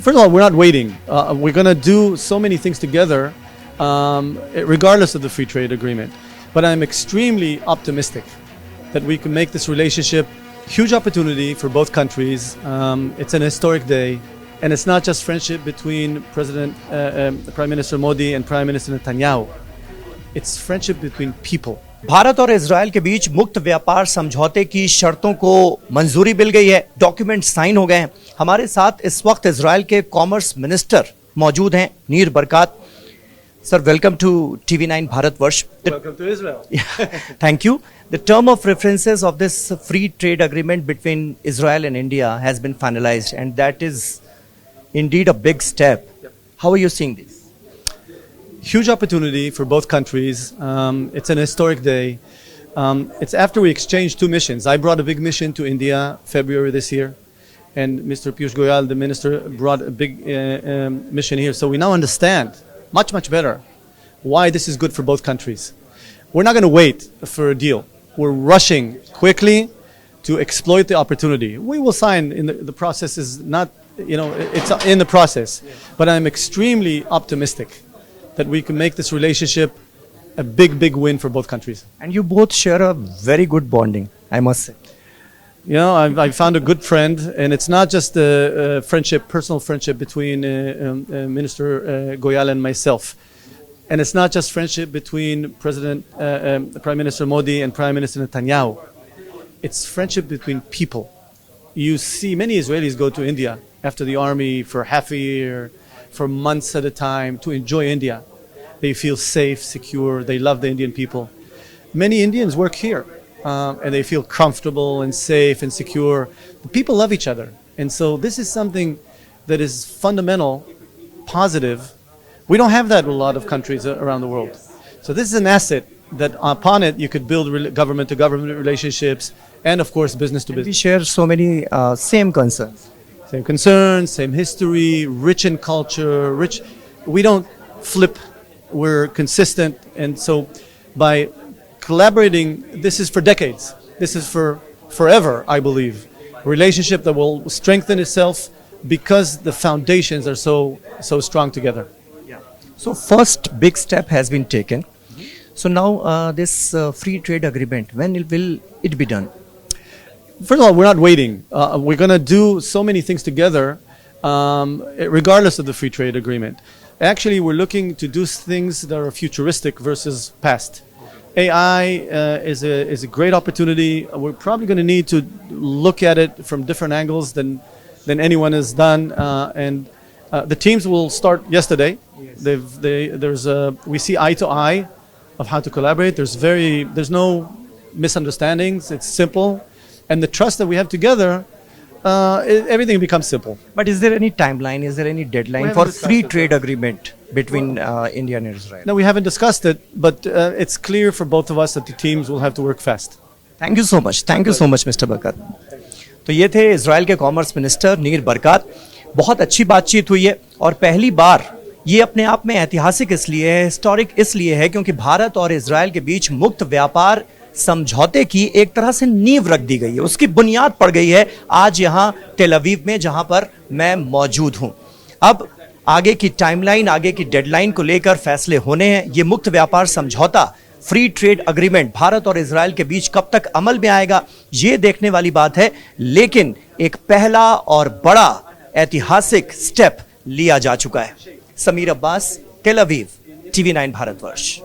First of all, we're not waiting. We're going to do so many things together, regardless of the free trade agreement. But I'm extremely optimistic that we can make this relationship huge opportunity for both countries. It's an historic day, and it's not just friendship between Prime Minister Modi and Prime Minister Netanyahu. It's friendship between people. Bharat और Israel के बीच मुक्त व्यापार समझौते की शर्तों को मंजूरी मिल गई है, डॉक्यूमेंट साइन हो गए हैं। हमारे साथ इस वक्त इजराइल के कॉमर्स मिनिस्टर मौजूद हैं, Nir Barkat. Sir, welcome to TV9 Bharatvarsh. Welcome to Israel. Thank you. The term of references of this free trade agreement between Israel and India has been finalized, and that is indeed a big step. How are you seeing this? Huge opportunity for both countries. It's an historic day. It's after we exchanged two missions. I brought a big mission to India February this year, and Mr. Piyush Goyal, the minister, brought a big mission here. So we now understand much better why this is good for both countries. We're not going to wait for a deal. We're rushing quickly to exploit the opportunity. We will sign. The process is not, it's in the process. But I'm extremely optimistic that we can make this relationship a big win for both countries. And you both share a very good bonding, I must say. I found a good friend, and it's not just a friendship, personal friendship between Minister Goyal and myself. And it's not just friendship between Prime Minister Modi and Prime Minister Netanyahu. It's friendship between people. You see many Israelis go to India after the army for half a year, for months at a time, to enjoy India. They feel safe, secure, they love the Indian people. Many Indians work here, and they feel comfortable and safe and secure. The people love each other. And so this is something that is fundamental, positive. We don't have that in a lot of countries around the world. So this is an asset that upon it you could build government-to-government relationships and, of course, business-to-business. We share so many same concerns. Same concerns, same history, rich in culture, rich. We don't flip, we're consistent. And so by collaborating, this is for decades. This is for forever, I believe. A relationship that will strengthen itself because the foundations are so strong together. So first big step has been taken. So now this free trade agreement, when will it be done? First of all, we're not waiting. We're going to do so many things together, regardless of the free trade agreement. Actually, we're looking to do things that are futuristic versus past. AI is a great opportunity. We're probably going to need to look at it from different angles than anyone has done. And the teams will start yesterday. We see eye to eye of how to collaborate. There's no misunderstandings. It's simple. And the trust that we have together, everything becomes simple. But is there any timeline? Is there any deadline for free trade agreement between India and Israel? No, we haven't discussed it, but it's clear for both of us that the teams will have to work fast. Thank you so much. Thank you so much, Mr. Barkat. तो ये थे Israel के commerce minister नीर बरकात। बहुत अच्छी बातचीत हुई है और पहली बार ये अपने आप में ऐतिहासिक इसलिए है, हिस्टोरिक इसलिए है क्योंकि भारत और इजराइल के बीच मुक्त व्यापार समझौते की एक तरह से नींव रख दी गई है, उसकी बुनियाद पड़ गई है आज यहां टेल अवीव में जहां पर मैं मौजूद हूं। अब आगे की टाइमलाइन, आगे की डेडलाइन को लेकर फैसले होने हैं। ये मुक्त व्यापार समझौता, फ्री ट्रेड अग्रीमेंट भारत और इजराइल के बीच कब तक अमल में आएगा ये देखने वाली बात है, लेकिन एक पहला और बड़ा ऐतिहासिक स्टेप लिया जा चुका है। Sameer Abbas, Tel Aviv, TV9 Bharatvarsh.